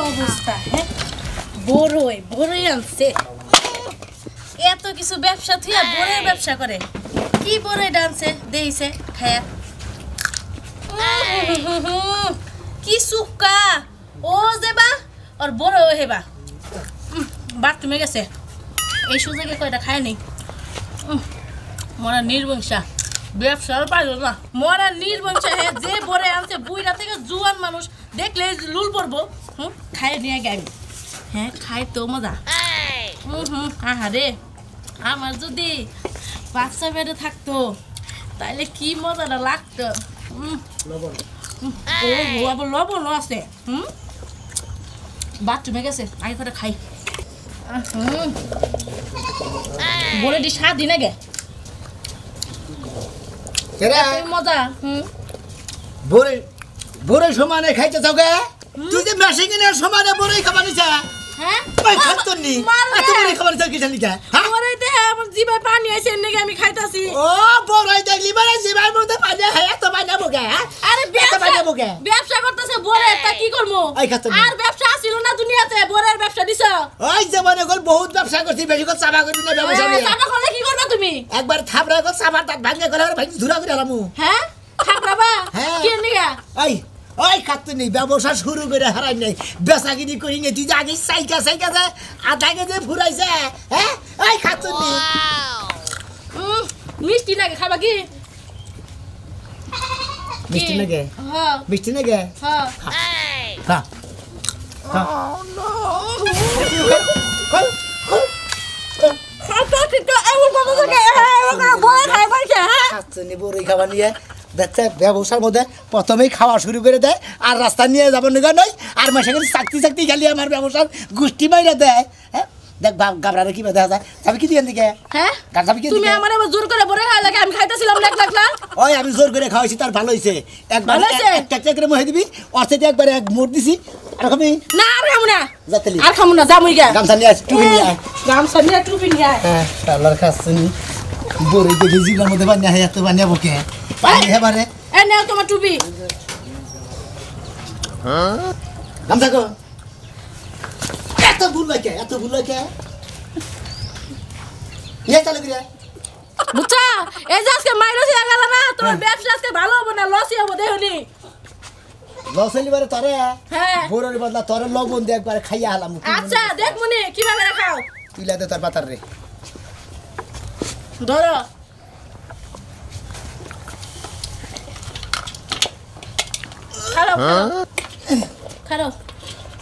অবস্থা হ্যাঁ বড়ই আনছে এত কিছু ব্যবসা থুয়া বড়ের ব্যবসা করে কি বড়ই ডানছে দেইছে খায়া কি সুক্কা ও দেবা আর বড় হেবা বাথরুমে গেছে এই সুযোগে কয়টা খায় নি মরা নির্বংশা ব্যবসার পাইলো না মরা নির্বংশা হ্যাঁ যে বড়ে আনছে বুইরা থেকে জুয়ান মানুষ দেখলে লুল পড়বো খায় নিয়ে গেল হ্যাঁ খাই তো মজা আহারে আমার যদি বাচ্চা বেড়ে থাকতো তাহলে কি মজাটা লাগতো আবার লবণও আছে বাথরুমে গেছে আগে করে খাই বলে দি 7 দিন আগে মজা বড়ে বড়ে সমানে খাইতে চাও গে তুই যে মেশিং এর সমানে বড়ে খাবানিছা হ্যাঁ ওই খাতনি এত বড়ে খাবানিছা কি জানি কা হ্যাঁ বড়ে দে আমার জিভায় পানি আইছে নাকি আমি খাইতাছি ও বড়ে দেখলি মানে জিভার মধ্যে পানি হয় এত পানি বগে আরে ব্যবসা করতেছে বড়ে তা কি করমু আর ব্যবসা ছিল না দুনিয়াতে বড়ের ব্যবসা দিছ ওই যে মনে কর বহুত ব্যবসা করছি বেশি করে চাবা করবি না ব্যবসা নিয়ে চাবা করলে কি করবে তুমি একবার থাপড়া করে চাবা দাঁত ভাঙে গেলে আর ভাই ধুরা করে আলামু হ্যাঁ থাপড়াবা কি নিগা ওই খাতনি ব্যবসা শুরু করে হারাই নাই বেচাগিরি করি নে তুই যে আগে সাইকা যে আধা কেজি ফুরাইছে হ্যাঁ ওই খাতনি মিষ্টি লাগে খাবা কি মিষ্টি লাগে হ্যাঁ মিষ্টি লাগে হ্যাঁ খা খাতা ঠিক এমন কথা থাকে বড় খাই পাইছে হ্যাঁ খাতনি বড়ই খাবার নিয়ে দেখতে ব্যবসার মধ্যে প্রথমেই খাওয়া শুরু করে দেয় আর রাস্তা নিয়ে যাবো নিগা নয় আর মাসে চাকতি খালি আমার ব্যবসার গোষ্ঠী মাইরা দেয় হ্যাঁ দেখ গাবরারে কি দেখা যায় যাবি কি দিকে দিকে হ্যাঁ যাবি কি তুমি আমারে জোর করে বড় খাওয়া লাগে আমি খাইতেছিলাম লাখ ওই আমি জোর করে খাওয়াইছি তার ভালো হইছে একবার একটা করে মহে দিবি আর সেটা একবারে এক মোড় দিছি আর খাবি না আর খামু না যাতলি আর খামু না জামুই গা গামছা নিয়ে আস টুপি নিয়ে আয় গামছা নিয়ে টুপি নিয়ে আয় হ্যাঁ শালার খাসনি বড়ই দেখি জিলার মধ্যে বানিয়ে হয় এত বানিয়ে বকে পানি হেবারে এ নাও তোমার টুপি গামছা কো এত ভুল লাগে নিয়ে চলে গিয়ে বুঝছা এই যে আজকে মাইনাস হয়ে গেল না তোমার ব্যবসা আজকে ভালো হবে না লসই হবে দেখুনি লস হইলি বারে তরে হ্যাঁ বড়র বদলা তরে লবণ দিয়ে একবার খাইয়া হলাম আচ্ছা দেখ মনি কিভাবে খাও তুইলা দে তোর পাতার রে ধরো খাও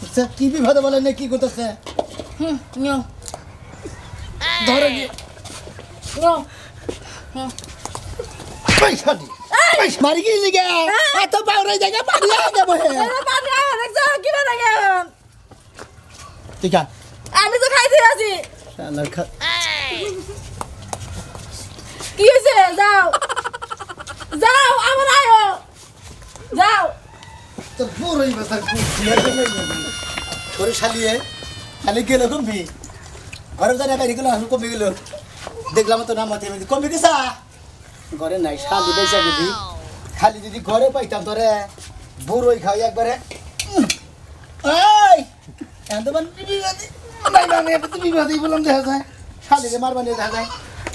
আচ্ছা কি বিপদে বলে না কি করতেছে নিও ধরে গিয়ে নিও পয়সা দি মারি গেলি গে এত পাউরাই জায়গা পানি আগে বহে পানি আগে দেখছো কিভাবে লাগে ঠিক আছে আমি তো খাইতে আছি শালার খা কি হইছে যাও আমার আয়ো যাও তো বড়ই বাজার করে শালিয়ে খালি গেল কমবি ঘরে জানা বাইরে গেল আমি কমে গেল দেখলাম তো নাম মাথায় কমবি গেছা ঘরে নাই শালি বেচা গেছি খালি যদি ঘরে পাইতাম তোরে বড়ই খাই একবারে ওই এন্দমান বিবাদী নাই না আমি তো বিবাদী বললাম দেখা যায় শালিরে মারবা নিয়ে দেখা যায়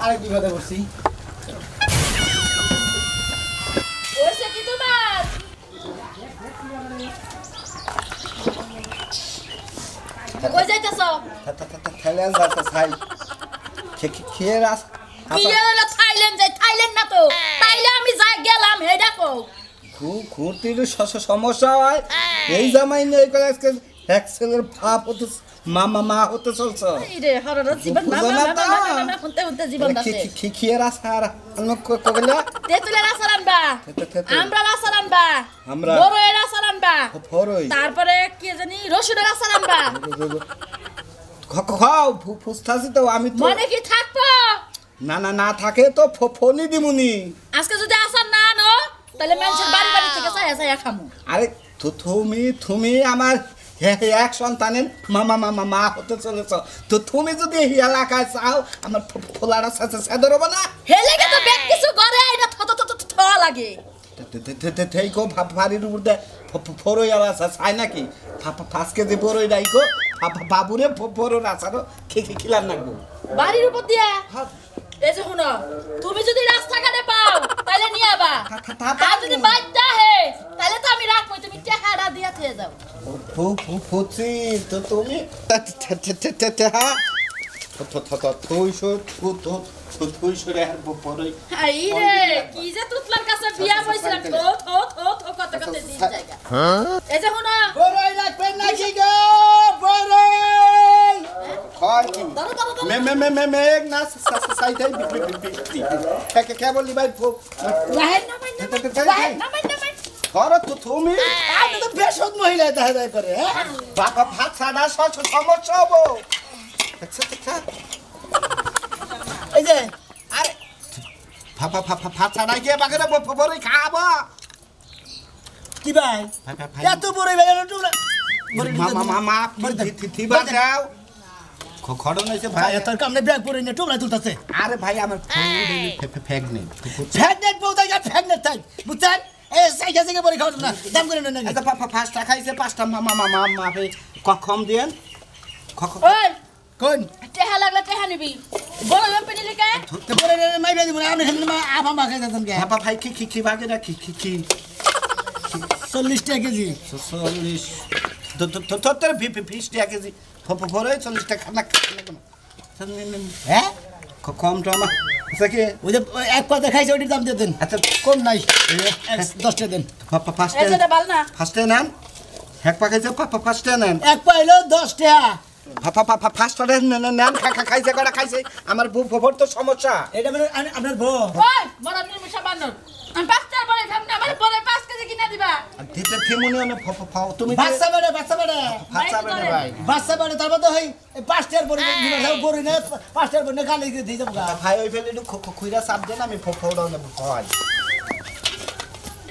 আরেক বিবাদে করছি ওইসে কি তোমার কই যাইতাছো থাইল্যান্ড যাচ্ছে ছাই খেয়ে রাস কি হলো থাইল্যান্ড না তো তাইলে আমি যাই গেলাম হে দেখো ঘুরতে সমস্যা হয় এই জামাই নেই করে আজকে এক্সেলের ভাব হতে মা হতে চলছে রে হরর জীবন মা হতে জীবন দাসে খেয়ে রাস আর অন্য কগলা তেতুলে রাসালান বা আমরা রাসালান বা আমরা বড়ই রাসালান বা বড়ই তারপরে কি জানি রসুন রাসালান বা খাও ফুসতাছি তো আমি তো মনে কি থাকবো না থাকে তো ফোনই দিমুনি আজকে যদি আসার না আনো তাহলে মানুষের বাড়ি থেকে চাইয়া খামু আরে তুমি আমার এক সন্তানের মা হতে চলেছ তো তুমি যদি এই এলাকায় চাও আমার ফোলাটা সাদর হবে না হেলে গে তো ব্যাগ কিছু করে এটা থ লাগে থেই কো ভারির উপর দে ফরই আলাসা চাই নাকি 5 কেজি বড়ই রাইকো বাবুরে বড় রাসারও খিলার নাকবো বাড়ির উপর দিয়া এই যে শুনো তুমি যদি রাস্তাঘাটে পাও তাহলে নিয়ে আবা আর যদি বাচ্চা হে তাহলে তো আমি রাখবো তুমি টেহারা দিয়া থেকে যাও ফুচি তো তুমি আই রে কি যে তুতলার কাছে বিয়া হইছিলাম তো কত কত দিন জায়গা এই যে শুনো বড়ই রাখবেন নাকি গো বড়ই মেঘ না সাইটাই কে বললি ভাই রাহেন নামাই ধরো তো তুমি আপনি তো বেশক মহিলা দেখা যায় করে হ্যাঁ বাবা ভাত ছাড়া সমস্যা হবো এই যে আরে ভাত ছাড়া গিয়ে বাঘের বড়ই খাবো কি ভাই এত বড়ই ভাই মা থিবা যাও খড়ন হয়েছে ভাই ভাই তোর কামনে ব্যাগ পরে নিয়ে টোবলা তুলতাছে আরে ভাই আমার ফেক নেই ফ্যাগনেট বউতা যা ফ্যাগনেট তাই বুঝছেন এই সাইকেল থেকে পরে খাওয়া না দাম করে না আচ্ছা ফার্স্টটা খাইছে 5টা মাপে কম দিয়েন ওই কোন টেহা লাগলে টেহা নিবি বড় লম্পে নিলি কে তো পরে মাই বেদি মনে আমি খালি মা আফা মা খাই দিতাম কে হ্যাঁ ভাই কি বাগে না কি 40 টাকা কেজি 40 তোর 20 টাকা কেজি ফরে 40 টাকা খানা হ্যাঁ কম তো আমার আচ্ছা কি ওই যে এক কথা খাইছে ওটির দাম দিয়ে দেন আচ্ছা কম নাই 10 টাকা দেন এই যে বাল না ফার্স্টে নেন এক পাখাইছে ফার্স্টে নেন এক পাইলো 10 টাকা ফার্স্টে নেন খাইছে কটা খাইছে আমার বউর তো সমস্যা এটা মানে আপনার বউ ওই বড় নিমিষা বানর আমি পাঁচটার পরে খাম না আমার পরে 5 কেজি কিনা দিবা দিতে থিমুনি অনে তুমি বাচ্চা বেড়ে ভাই বাচ্চা বেড়ে তারপর তো হই 5 টাকার পরে দিবা যাও বড়ি না 5 টাকার পরে গালি দিয়ে যাবো ভাই ওই ফেলে একটু খুইরা চাপ দেন আমি ফোড়াও নেব ভাই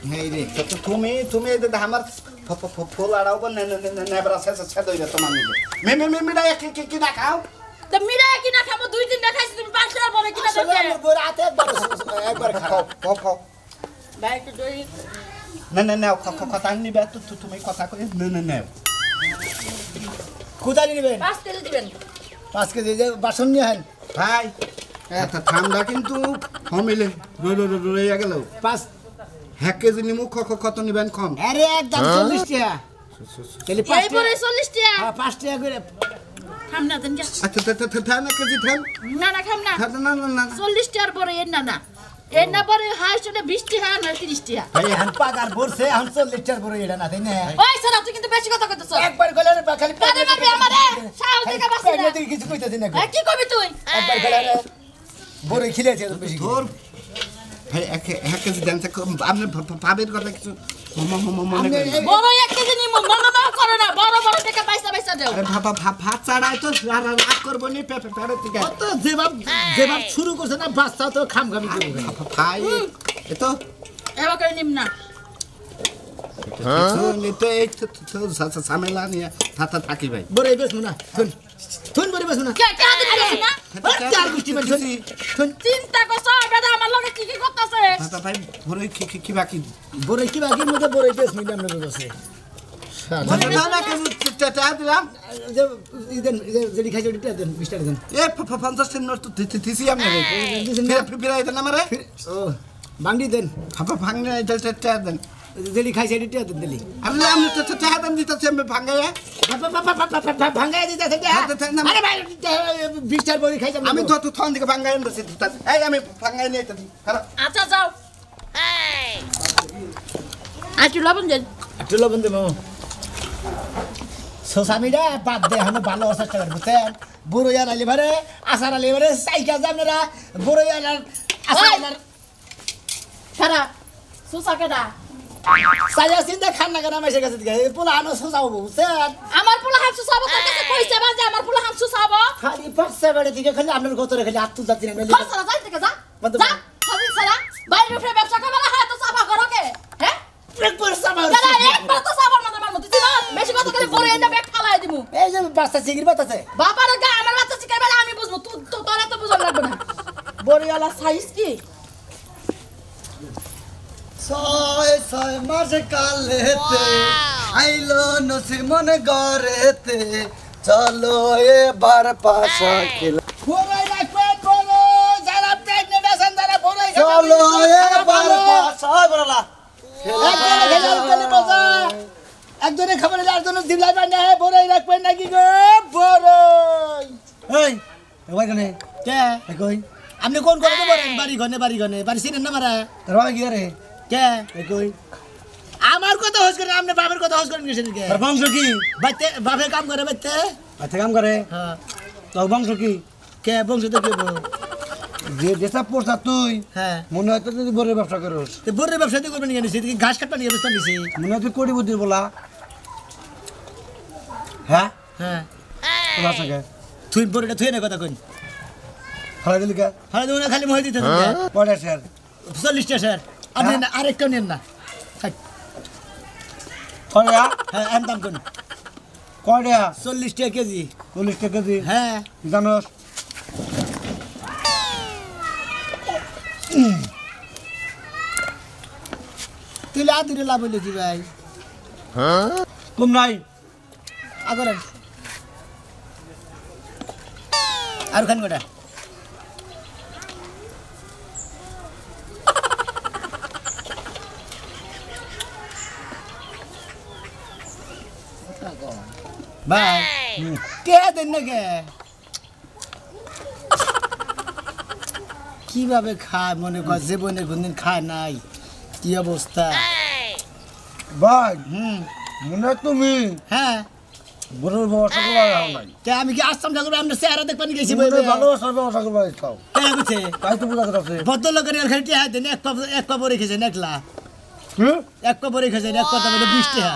হেই রে তো তুমি এই যে আমার ফুল আড়াও বা নেবরা শেষ দইরা তোমার নিজে মেমিরা কি না খাও তো মিরা কিনা খাবো 2-3 টা খাইছি তুমি 5 টাকার পরে কিনা আসলে দেবে আমার বড় হাতে একবার খাও খাও ভাই একটু দই না কথা নিবে তো তুমি কথা কই না কোথায় নেবেন 5 কেজি দিবেন 5 কেজি যে বাসন নিয়ে আন ভাই এত ঠান্ডা কিন্তু কমিলে রইয়া গেল 5 1 কেজি নিমু কত নিবেন কম আরে একদম 40 টাকা তাহলে এই পরে 40 টাকা হ্যাঁ 5 টাকা করে খাম না দেন যা আচ্ছা থান কেজি থান না খাম না না 40 টাকার পরে এর না পরে হাইস্টে 20 টাকা না 30 টাকা ভাই এখন পাগার ভরছে এখন 40 টাকার পরে এটা না তাই না ওই স্যার তুই কিন্তু বেশি কথা কইতেছ একবার গেলে খালি কানে মারবি আমারে সাহস দেখা বাসি না কিছু কইতাছি না কি কবি তুই একবার গেলে বড় খিলেছে তো বেশি তোর ভাই এক কেজি দেন আপনি পাবেন কথা কিছু মনে করেন বড় 1 কেজি নিমু না করে না বড় টাকা পয়সা দাও আরে ভাত ছাড়াই তো রাগ করবো নি পেড়ে থেকে কত যেভাব শুরু করছে না বাচ্চা তো খামখামি করবে ভাই এতো এবার করে নিম না নিতে এই তো ঝামেলা নিয়ে থাকি ভাই বড় বেশ না থুন বড় বেশ না কে দিবি না চার গুষ্টি মানে থুন চিন্তা করছ বেটা আমার লগে কি করতেছে ভাই ভরে কি বাকি বড় কি বাকির মধ্যে বড় বেশ মিলে আমরা বসে না কেজি দিলাম যে ইদেন যেটি খাইছে ওটা দেন 20 টাকা দেন এ 50 টাকা নোট তো দিছি আমি ফিরাই দেন আমারে ও বাংডি দেন ভাঙনে এটা দেন যেটি খাইছে ওটা দেন দিলি আমি তো টাকা দেন দিতেছি আমি ভাঙাইয়া ভাঙাই দিতে আরে ভাই 20 টাকা বড়ি খাইছে আমি তো থন দিকে ভাঙাই দিতেছি এই আমি ভাঙাই নিয়ে দিতেছি আচ্ছা যাও আচ্ছা লবণ দেন একটু লবণ দেবো সোসামিরা বাদ দে এখন ভালো চেষ্টা করবো বুঝছেন বুড়ো আলি ভারে আসার আলি ভারে সাইকেল যাবনারা বুড়ো আসার খারা সুসা কেডা সাজা চিন্তা খান না কেন মেসে গেছে পোলা আনো সোসাবো বুঝছেন আমার পোলা হাত সুসাবো তোর কাছে কইছে বাজে আমার পোলা হাত সুসাবো খালি পাঁচটা বেড়ে দিকে খালি আপনার গতরে খালি আত্মু যাচ্ছি না সারা যাই থেকে যা যা হাজির সারা বাইরে উঠে ব্যবসা করবা না হাত তো সাফা করো কে হ্যাঁ একবার সাবা একবার তো সাফার মধ্যে মারমু তুই না বেশি কথা করে পরে এনে ব্যাগ ফালাই দিমু এই যে বাচ্চা চিগির বাতাছে বাবার গা আমার বাচ্চা শিখাইবে আমি বুঝবো তুই তো তোরা তো বুঝান লাগবে না বড়িওয়ালা সাইজ কি ছয় ছয় মাস কালেতে আইলো নসি মনে গড়েতে চলো এবার পাশা খেলা চলো এবার পাশা বলা একজনে খাবার আরেকজনে দিলাই বানা হে বড়ই রাখবেন নাকি গো বড়ই এই ওই কানে কে কই আপনি কোন করে বলেন বাড়ি গনে বাড়ি চিনেন না মারা তোর বাবা কি রে কে কই আমার কথা হোস করে আপনি বাবার কথা হোস করে গেছেন কে তোর বংশ কি বাইতে বাপে কাম করে বাইতে আচ্ছা কাম করে হ্যাঁ তোর বংশ কি কে বংশ তো কি বল যে যেসব পড়ছা তুই হ্যাঁ মনে হয় তুই বড়ের ব্যবসা করিস তো বড়ের ব্যবসা দিয়ে করবেন কেন সেদিকে ঘাস কাটবা নিয়ে ব্যবস্থা নিছি মনে হয় তুই কোটি বুদ্ধির বলা হ্যাঁ হ্যাঁ তোমার সঙ্গে তুই বড়টা তুই না কথা কই খালা দিলি কে হ্যাঁ তুমি খালি মই দিতে কয়টা স্যার 40টা স্যার আপনি না আরেকটা নেন না কয়টা হ্যাঁ আম দাম কোন কয়টা 40 টাকা কেজি 40 টাকা কেজি হ্যাঁ জানোস তুই আদুরে লাভ হইলো কি ভাই কম নাই আগরেন আর খান কটা ভাই কে দেন না কে কিভাবে খায় মনে কর জীবনে কোনদিন খায় নাই কি অবস্থা ভাই হুম মনে হয় তুমি হ্যাঁ বড়ের ব্যবসা করা নাই কে আমি কি আসতাম ঠাকুর আমরা চেহারা দেখবানি গেছি ভালোবাসার ব্যবসা করা খাও কে বুঝছে তাই তো বোঝা যাচ্ছে ভদ্রলোকের খালি টেহা দেন এক পা পরে খেয়েছেন একলা কি এক পা পরে খেয়েছেন এক পাতা বলে 20 টাকা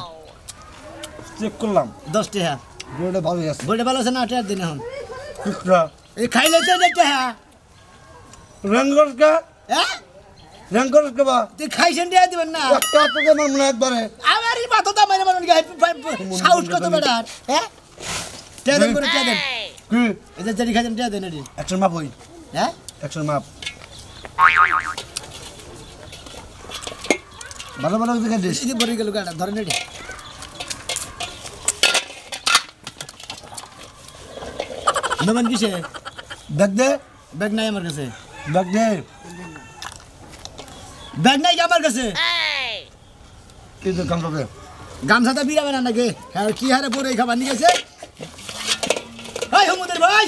চেক করলাম 10 টাকা বড়টা ভালো আছে বইটা ভালো আছে না 8 দিন এখন কিসরা এই খাইলে তো টাকা রঙ্গর কা হ্যাঁ রঙ্গর কা বা তুই খাইছেন দিয়া দিবেন না একটা তো যে মনে একবারে আমারই মাথা তো মানে মনে সাউট কত বেটা হ্যাঁ টেদেন করে টেদেন কি এদের জারি খাইছেন টেদেন এটি অ্যাকশন মাপ হই হ্যাঁ অ্যাকশন মাপ ভালো ভালো দেখে দিস এই বড়ি গেল গাড়া ধরেন এটি নমান কিসে দেখ দে ব্যাগ নাই আমার কাছে দেখ দে ব্যাগ নাই কি আমার কাছে কি তো কাম করবে গামছাটা বিরাবে না নাকি হ্যাঁ কি হারে পরে খাবার নিয়ে গেছে এই হুমুদের ভাই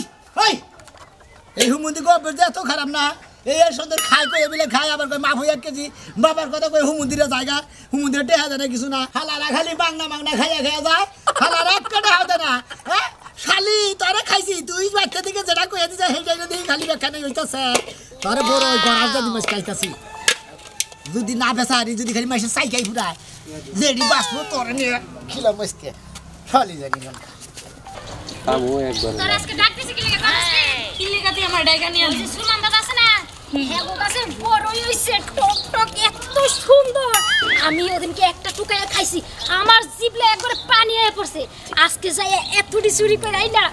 এই হুমুদি গবের যে এত খারাপ না এই সুন্দর খায় কই এবিলে খায় আবার কই মাফ হই 1 কেজি বাবার কথা কই হুমুদিরা জায়গা হুমুদিরা টেহা দেয় না কিছু না হালারা খালি মাংনা খাইয়া যায় হালারা এক কাটা হবে না হ্যাঁ খালি তোরে খাইছি তুই বাচ্চা থেকে যেটা কইয়া দিছে সেই জায়গা দিয়ে খালি বেখানে হইতাছে তোরে বড় গড়ার জানি মাছ খাইতাছি যদি না বেসারি যদি খালি মাছ সাইকাই ফুরায় লেডি বাসবো তোরে নিয়ে খিলা মাছকে খালি জানি না আমও একবার তোর আজকে ডাকতেছি কি লাগা কি লাগা তুই আমার ডাইগা নিয়ে আসছিস সুমান দাদা আছে না হ্যাঁ গো কাছে বড়ই হইছে টক এত সুন্দর আমি ওদিনকে একটা টুকায়া খাইছি আমার জিভলে একবারে পানি হয়ে পড়ছে আজকে যাই এতটি চুরি করে আইনা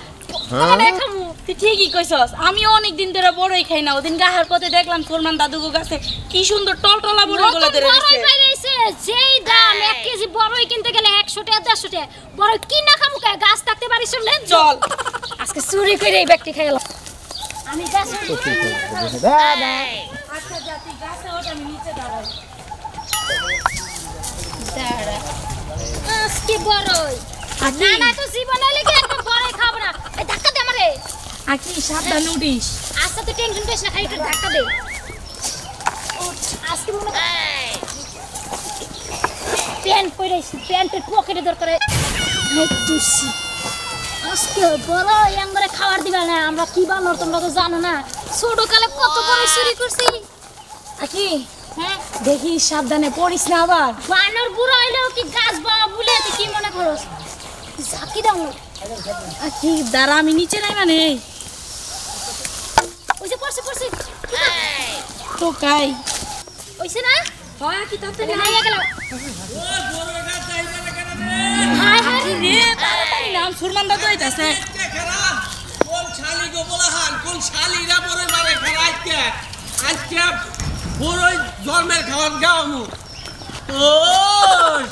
দেখামু তুই ঠিকই কইছস আমি অনেক দিন ধরে বড়ই খাই না ওদিন গাহার পথে দেখলাম সুরমান দাদুগো গাছে কি সুন্দর টলটলা বড়ইগুলো ধরে বড়ই পাইছে যেই দাম 1 কেজি বড়ই কিনতে গেলে 100 টাকা 150 টাকা বড়ই কি না খামু কা গাছ থাকতে পারিস না চল আজকে চুরি করে এই ব্যক্তি খাইলাম আমি গাছ দাদা আচ্ছা জাতি গাছে ওটা আমি নিচে দাঁড়াই দাঁড়া আজকে বড়ই না না তো জীবনে লেগে একদম বড়ই খাবো না এই ধাক্কা দে আমারে আকি সাবধান উঠিস আচ্ছা তো টেনশন করিস না খালি একটু ধাক্কা দে আজকে মনে প্যান্ট পরেছি প্যান্টের পকেটে দরকার তুসি আজকে বড় ইয়াঙ্গরে খাবার দিবে না আমরা কি বানর তোমরা তো জানো না ছোট কালে কত বড় চুরি করছি আকি হ্যাঁ দেখি সাবধানে পড়িস না আবার বানর বুড়ো হইলেও কি গাছ বাবা বলে তুই কি মনে করস ঝাঁকি দাও আকি দাঁড়া আমি নিচে নাই মানে ওই যে পড়ছে তো কাই ওইছে না হয় কি তাতে নাই গেল হাই হাই রে তাড়াতাড়ি নাম সুরমান দাদু আইতাছে কোন শালি গো বলাহান কোন শালিরা বড় মারে খাইতে আজকে বড় জন্মের খাওয়ার গাওমু ওই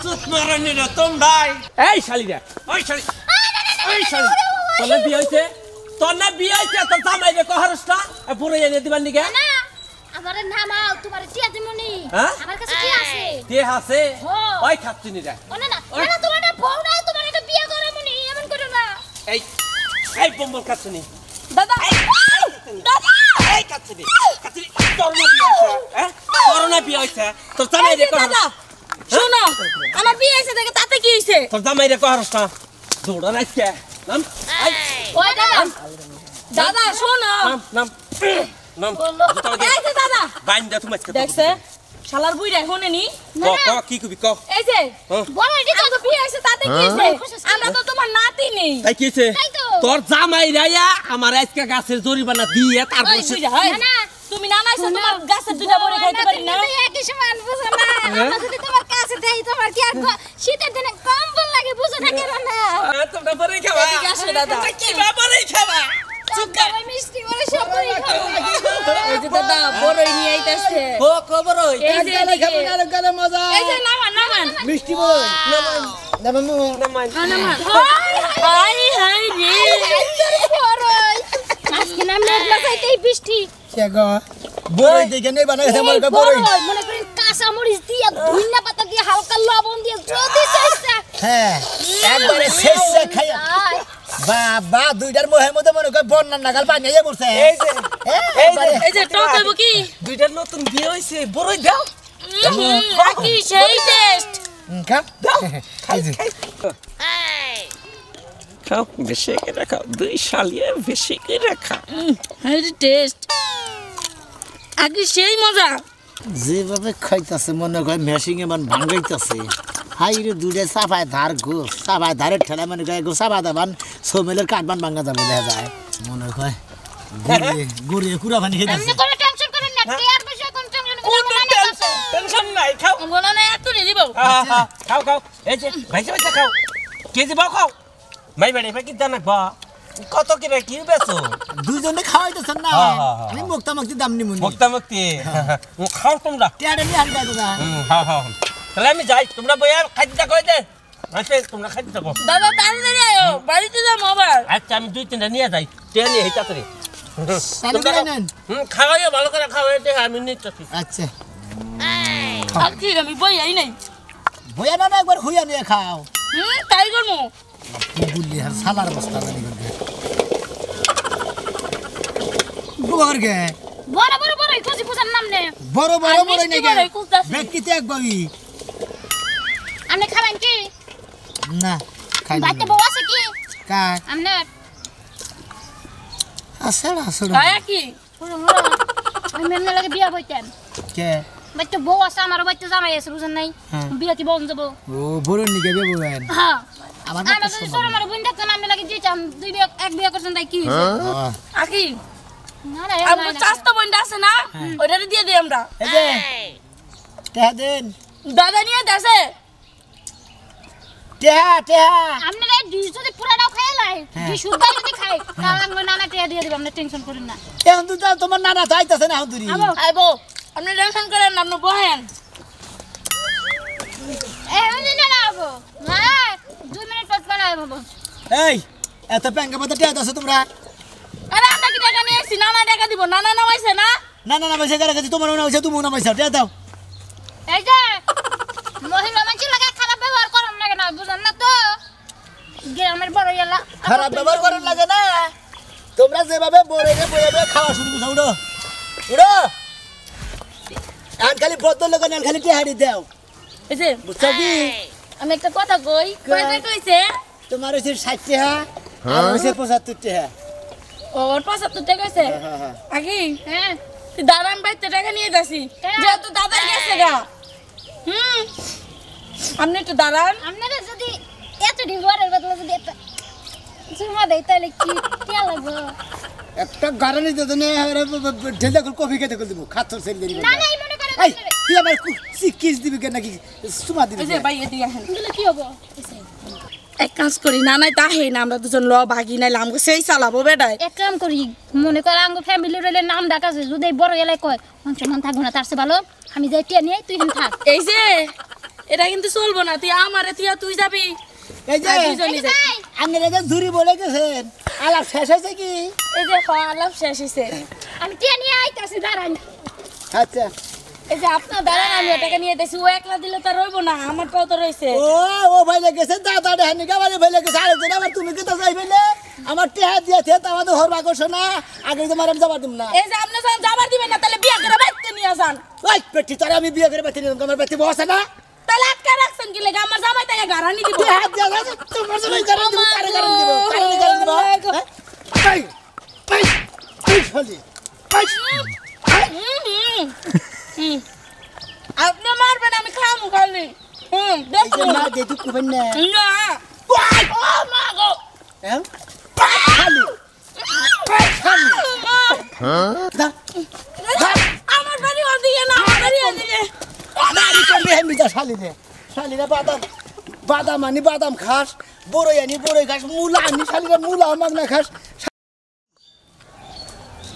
চুত মারানি রে তোমরাই এই শালি রে ওই শালি তোর না বিয়ে হইছে তোর জামাই রে কহরসটা পুরো এনে দিবার নিকে না আমারে নামাও তোমার টিয়া দিমনি হ্যাঁ? আমার কাছে কি আছে কে আছে হ্যাঁ। ওই খাচ্ছিনি রে না না না তোমার একটা বউ নাই তোমার একটা বিয়ে করে মনি এমন করো না এই বম্বল খাচ্ছিনি দাদা দাদা এই খাচ্ছিনি তোর না বিয়ে হইছে হ্যাঁ তোর না বিয়ে হইছে তোর জামাই রে দাদা শোনো আমার বিয়ে হইছে দেখে তাতে কি হইছে তোর জামাই রে কহরসটা দৌড়া নাইছে নাম ওই দাদা দাদা শোনো নাম এই যে দাদা বাইন্দা তুমি আজকে দেখছে শালার বুইরা শুনেনি ক কি কবি ক এই যে হ্যাঁ। বড় এটি তো বিয়ে হইছে তাতে কি হইছে আমরা তো তোমার নাতি নেই তাই কিছে তাই তো। তোর জামাই রাইয়া আমার আজকে গাছের জরিমানা দিয়ে তারপর ওই বুইরা হয় না, না। তুমি না নাইছো তোমার গাছের দুইটা বড় খাইতে পারি না একই সমান বুঝো না আমরা যদি তোমার কাছে দেই তোমার কি আর শীতের দিনে কম্বল লাগে বুঝো না কেন না তোমরা পরে খাবা এদিকে আসো দাদা। কি বাবারে খাবা সবাই মিষ্টি করে সবাই খাবো এই যে দাদা বড়ই নিয়ে আইতাছে ও খবর হই এই যে গালে খাবেন আর গালে মজা এই যে নামান মিষ্টি বই নামামু হাই হাই রে আজকে নাম না চাইতেই বৃষ্টি সে গো বই দেখে নেই বানাই আমার গো বই মনে করেন কাঁচা মরিচ দিয়ে ধনিয়া পাতা দিয়ে হালকা লবণ দিয়ে যদি চাইছা হ্যাঁ একবারে শেষ খাইয়া বাবা দুইটার মোহের মধ্যে মনে কর বন্যার নাগাল পানি আইয়া পড়ছে এই যে এই যে টক হইব কি দুইটা নতুন বিয়ে হইছে বড়ই দাও বাকি সেই টেস্ট খা খাই যে খাও বেশি করে খাও দুই শালিয়ে বেশি করে খাও হাই টেস্ট আগে সেই মজা যেভাবে খাইতাছে মনে কর মেশিং এমন ভাঙাইতাছে হাই রে দুইটা সাফায় ধার গো সাফায় ধারের ঠেলা মানে গায়ে গো সাফা দাবান সোমেলের কাটবান ভাঙা যাবে দেখা যায় মনে কয় গুড়িয়ে কুড়া পানি এমনি খাইতাছে করে টেনশন করেন না কে আর বেশি কোন টেনশন করেন না টেনশন নাই খাও বলো না এত দিয়ে দিব খাও খাও এই যে ভাইসা ভাইসা খাও কেজি বাও খাও মাই বাড়ি ভাই কি জানা বা কত কি রে কি বেছো দুইজনে খাওয়াইতেছেন না হ্যাঁ, হ্যাঁ, হ্যাঁ। আমি মুক্তা মুক্তি দাম নিমুনি মুক্তা মুক্তি খাও তোমরা টেড়ে নিয়ে আনবা দাদা হ্যাঁ হ্যাঁ তাহলে আমি যাই তোমরা বইয়া খাইতে কই দে আচ্ছা তোমরা খাইতে থাকো দাদা তাড়াতাড়ি আয়ো বাড়িতে যাবো আবার আচ্ছা আমি দুই তিনটা নিয়ে যাই ট্রেন নিয়ে তাড়াতাড়ি তাহলে নেন খাওয়াইও ভালো করে খাওয়াই দে আমি নিতেছি আচ্ছা আর কি আমি বই আই নাই বইয়া না একবার হুইয়া নিয়ে খাও তাই করবো কি বললি আর সালার বস্তা জানি করবে গোবর গে বড় বড় বড় কোজি পূজার নাম নে বড় বড় আর বড় মিষ্টি নেই বড়ই কুলতাছি। ব্যক্তিতে একবারই আপনি খাবেন কি না খাই বাড়িতে বউ আছে কি কার আপনি আসলে আসলে খায়া কি আমি এমনি লাগে বিয়া বইতেন কে বাড়িতে বউ আছে আমার বাড়িতে জামাই আছে বুঝেন নাই হ্যাঁ। বিয়াতে বউ যাবো ও বড় নিকে বেবুয়েন হ্যাঁ আমার আমার বাচ্চা যদি সব ছোট আমার বোন দেখতেন আমি লাগে দিতাম দুই বিয়া এক বিয়া করছেন তাই কি হয়েছে আকি না না আমার চাস্তো বোনটা আছে না ওইটারে দিয়ে দিই আমরা এই যে টেহা দেন দাদা নিয়ে দেশে টেহা টেহা আপনারা দুই যদি পুরাটাও খাই লাই হ্যাঁ। দুই সুদ্ধাই যদি খাই তাহলে আমি নানা টিয়া দিয়ে দিব আপনি টেনশন করেন না এখন তো তোমার নানা তো আইতাছে না এখন তুই আবো আইবো আপনি টেনশন করেন না আপনি বহেন এমনি না না আবো না 2 মিনিট পর পর আবো এই এত প্যাঙ্গা পাতা টেহা দাও তোমরা আরে আমরা কি টাকা নিয়ে এসেছি নানা টাকা দিব নানা নামাইছে না না না না পয়সা করে কাছে তোমার মনে হইছে তুমি না পয়সা টেহা দাও এই যে মহিলা মানুষ লাগে খারাপ ব্যবহার করেন লাগে না বুঝেন না তো গ্রামের বড় এলা খারাপ ব্যবহার করার লাগে না তোমরা যেভাবে বড়ে বয়ে খাওয়া শুরু করছো উড়ো উড়ো খালি বদল লোক খালি টেহাড়ি দাও এই যে বুঝছো কি আমি একটা কথা কই কইতে কইছে তোমার হচ্ছে 60 টাকা আর হচ্ছে 75 টাকা ওর 75 টাকা কইছে হ্যাঁ আকি হ্যাঁ দাদান বাইতে টাকা নিয়ে যাচ্ছি যেহেতু দাদা গেছে গা আপনি একটু দাঁড়ান আপনারা যদি এত ডিভোরের বদলে যদি একটা জমা দেয় তাহলে কি কে লাগবে একটা গারানি দিতে নে ঢেলে কফি খেতে কল দিব খাচ্ছ সেল দেরি না না এই মনে করে এই তুই আমার কিস দিবি কেন নাকি সুমা দিবি এই যে ভাই এদিকে আসেন দিলে কি হবে এক কাজ করি না নাই তাহে না আমরা দুজন ল ভাগি নাইলে আমাকে সেই চালাবো বেটায় এক কাম করি মনে কর আঙ্গ ফ্যামিলির রইলে নাম ডাকাছে যদি এই বড় এলাকায় কয় মান থাকবো না তার চেয়ে ভালো আমি যাই টিয়া নিয়ে তুই এখানে থাক এই যে এটা কিন্তু চলবো না তুই আমারে তুই যাবি এই যে দুজনই যাই আঙ্গের যে ঝুরি বলে গেছেন আলাপ শেষ হয়েছে কি এই যে আলাপ শেষ হয়েছে আমি টিয়া নিয়ে আইতাছি দাঁড়াই আচ্ছা এই যে আপনার দাঁড়ান আমি ওটাকে নিয়ে দেখছি ও একলা দিলে তো রইবো না আমারটাও তো রয়েছে ও ভাই লেগেছে দাদা দেখানি গাবারে ভাই লেগেছে আরেকজন আবার তুমি কি তো যাইবে না আমার টেহা দিয়েছে তা আমাদের হরবা করছো না আগে তোমার আমি যাবার দিব না এই যে আপনি যখন যাবার দিবেন না তাহলে বিয়া করে বাইতে নিয়ে যান ওই পেটি তারে আমি বিয়ে করে বাইতে নিলাম আমার বাইতে বসে না তাহলে আটকা রাখছেন কি লেগে আমার জামাই তাকে গারানি দিব টেহা দিয়ে তোমার সবাই গারান দিব কারে গারান দিব কারে গারান দিব এই এই এই খালি আপনি মারবেন আমি খামু খালি দেখো না দে তুই কইবেন না না ও মা গো হ্যাঁ খালি খালি আমার বাড়ি ওদিকে না আমার বাড়ি ওদিকে নারী করবি হেন বিজা শালিরে শালিরে বাদাম আনি বাদাম খাস বড়ই আনি বড়ই খাস মূলা আনি শালিরে মূলা আমাক না খাস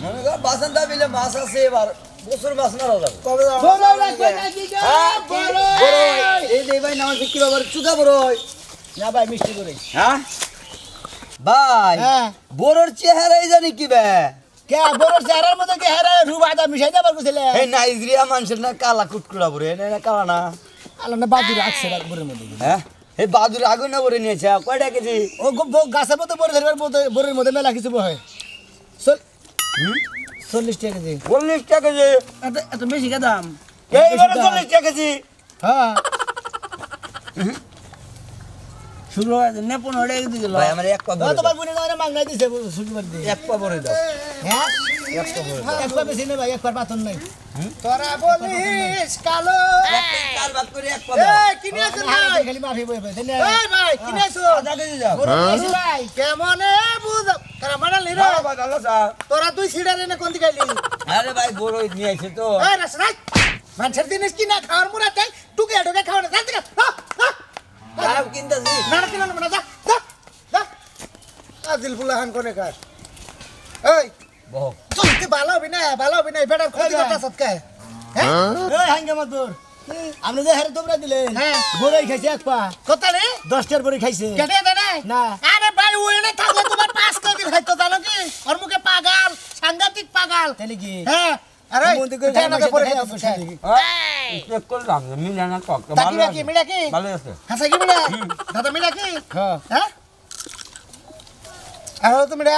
মনে কর বাসন্ত বিলে মাছ আছে এবার বছর মাছ না যাবে কবে বড়ই রাখবে নাকি গো বড়ই এই যে ভাই নামাজ কি বাবার চুকা বড়ই না ভাই মিষ্টি বড়ই হ্যাঁ ভাই হ্যাঁ বড়র চেহারাই জানি কি বে কে বড় চেহারার মতো কে হেরা রুবাদা মিশাই দেবার কইছিলে এই নাইজেরিয়া মানুষের না কালা কুটকুড়া বড়ে না কালা না আলো না বাদুর রাখছে রাখবরের মধ্যে হ্যাঁ এই বাদুর আগুন না বড়ে নিয়েছে কয়টা কেজি ও গাছের মতো বড় ধরবার মতো বড়ের মধ্যে মেলা কিছু হয় 40 টাকা কেজি 40 টাকা কেজি এত বেশি কে দাম এইবার 40 টাকা কেজি হ্যাঁ শুরু হয় না 15 টাকা দিয়ে দিল ভাই আমার এক পা বড় তোমার বুনে না মাংনা দিছে শুক্রবার দিয়ে এক পা বড় দাও হ্যাঁ এক পা বড় দাও একবার বেশি না ভাই একবার পাতন নাই তোরা বলিস কালো চার ভাগ করে এক পা দাও এই কিনে আছেন ভাই খালি মাফি বই বই এই ভাই কিনে আছো আধা কেজি দাও ভাই কেমনে বুঝ তোরা মানালি রে ভাই ভালো স্যার তোরা তুই সিডা রে না কোন দিকে আইলি আরে ভাই বড় নিয়ে আইছে তো এই রাসরাই মানুষের জিনিস কি না খাওয়ার মুরা তাই টুকে টুকে খাওয়া না জানতে খারাপ কিনতাছি না না কিনা না যা যা যা আজিল ফুলাহান কোনে কাজ এই বহ তুই ভালো হবি না বেটার ক্ষতি করতে সৎকে হ্যাঁ এই হাঙ্গামা তোর আপনি যে হারে তোমরা দিলেন বড়ই খাইছে এক পা কত রে 10টার বড়ই খাইছে কেটে দে না আরে ভাই ওই না থাকলে তোমার 5 কেজি খাইতো জানো কি ওর মুখে পাগল সাংঘাতিক পাগল তাহলে কি হ্যাঁ আরে মন্দির করে খানা পরে চেক করলাম মিলা না কক ভালো আছে মিলা কি ভালো আছে হাসা কি মিলা দাদা মিলা কি হ্যাঁ আর তো মিলা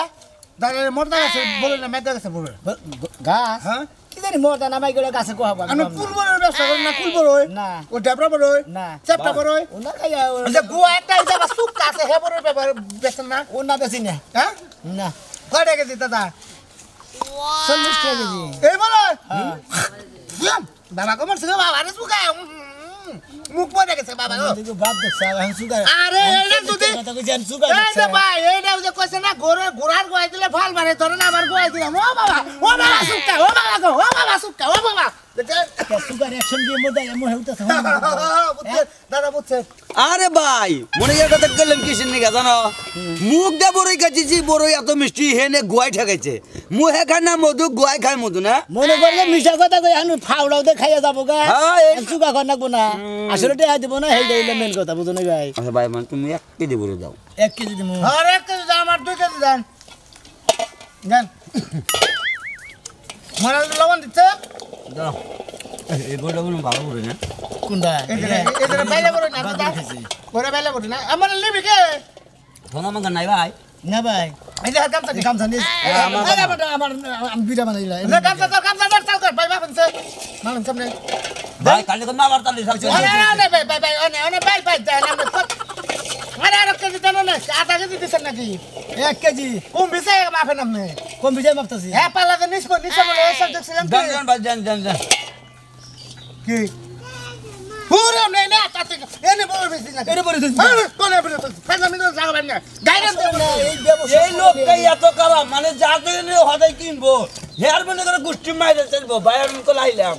দাদা মোরদা আছে বলে না মেদা আছে বলে গাছ হ্যাঁ কি জানি মোরদা নামাই গেলে গাছে কোহাবা আমি কুলবরের ব্যবসা করি না কুলবরই না ও ডেবরা বড়ই না চেপটা বড়ই ও না খাইয়া যে গোয়া একটা ইটা সুপ আছে হে বড়ই ব্যাপার বেচন না ও না বেচি না হ্যাঁ না কয় টাকা দিতে দাদা 40 টাকা কেজি এই বড় হ্যাঁ বাবা কমর সঙ্গে বাবা রে সুগা মুখ পড়ে গেছে বাবা ও দেখো বাপ দেখছ আমি সুগা আরে এটা তুই কথা কই জান সুগা দেখছ এই ভাই এইটা যে কইছে না গোরার গোয়াই দিলে ফল মারে তোর না আমার গোয়াই দিলাম ও বাবা সুগা ও বাবা গো ও বাবা সুগা ও বাবা দেখে সুগা রিঅ্যাকশন দিয়ে মোদা এমন হেউতাছে বুঝছে দাদা বুঝছে আরে ভাই মনে এর কথা কইলাম কিসের নিগা জানো মুখ দে বড়ই কাটিছি বড়ই এত মিষ্টি হেনে গোয়াই ঠেকাইছে মুহে খায় না মধু গোয়াই খায় মধু না মনে করলে মিশা কথা কই আনু ফাউলাও দে খাইয়া যাবো গা সুগা কর নাকবো না আসলে টেহা দিব না হেই দেইলে মেন কথা বুঝো না ভাই আচ্ছা ভাই মানে তুমি 1 কেজি বড় দাও 1 কেজি দিমু আর 1 কেজি দাম আর 2 কেজি দেন দেন মারা লবণ দিতে দাও এই বড় বড় ভালো করে না কোনটা এদের বাইলে বড় না দাদা বড় বাইলে বড় না আমার লিবি কে সোনা মাঙ্গা নাই ভাই না ভাই এই যে গামছা নিস আমার আমি বিড়া বানাইলা না গামছা চাল কর ভাই বাপনছে মালন সামনে ভাই কালি কোন আবার তালি সবচেয়ে না ভাই অনে ভাই দেন আমরা আরে আর কেজি দেন না আধা কেজি দিছেন নাকি 1 কেজি কম বিছে মাফে নামনে কম বিছে মাপতাছি হ্যাঁ পালা তো নিস বলে সব দেখছিলাম দেন দেন ভাই দেন দেন দেন কি পুরো নেই না তাতে এনে বড় বেশি না এনে বড় বেশি কোনে বড় ফাজা মিনিট লাগাবেন না গাইডেন্স দেন না এই ব্যবসা এই লোকটাই এত কালা মানে যাতে নিয়ে হদাই কিনবো হেয়ার মনে করে গুষ্টি মাইরে চলবো ভাই আমি তো লাইলাম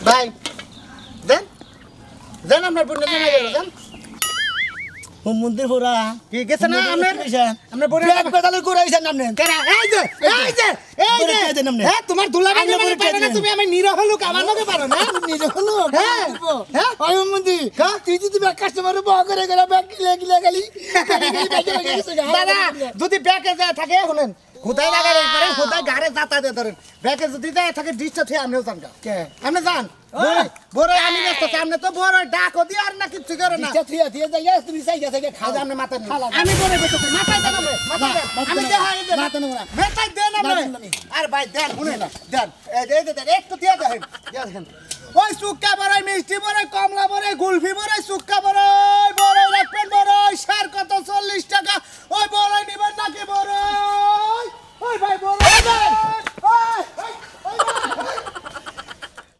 ভাই দেন জান আপনার বোন জানা গেল জান হুমুন্দির পোড়া কি গেছে না আপনার বোন এক বেতালে করাইছেন আপনি কেরা এই যে হ্যাঁ তোমার দুলাভাই মানে পারবে না তুমি আমি নিরহ লোক আমার লগে পারো না নিজে হলো হ্যাঁ হ্যাঁ ওই হুমুন্দি তুই যদি ব্যাগ কাস্টমার বহ করে গেলে ব্যাগ কিলে গেলি দাদা যদি ব্যাগে যায় থাকে শুনেন কোথায় লাগারে করে কোথায় গাড়ে যাতা দিয়ে ধরেন ব্যাগে যদি যায় থাকে ডিস্টা থেকে আপনিও জান কে আপনি জান বড় আমি ব্যস্ত সামনে তো বড় ডাকো দি আর না কিছু করে না থিয়া থিয়া যাই তুমি চাই গেছে খাও আপনি মাথা আমি বলে বসে মাথায় দেন আমি দেন মাথা নেব না মাথায় দেন আপনি আর ভাই দেন শুনেন দেন এই দেন একটু দিয়ে দেন ওই সুক্কা বড় মিষ্টি বড় কমলা বড় গুলফি বড় সুক্কা বড়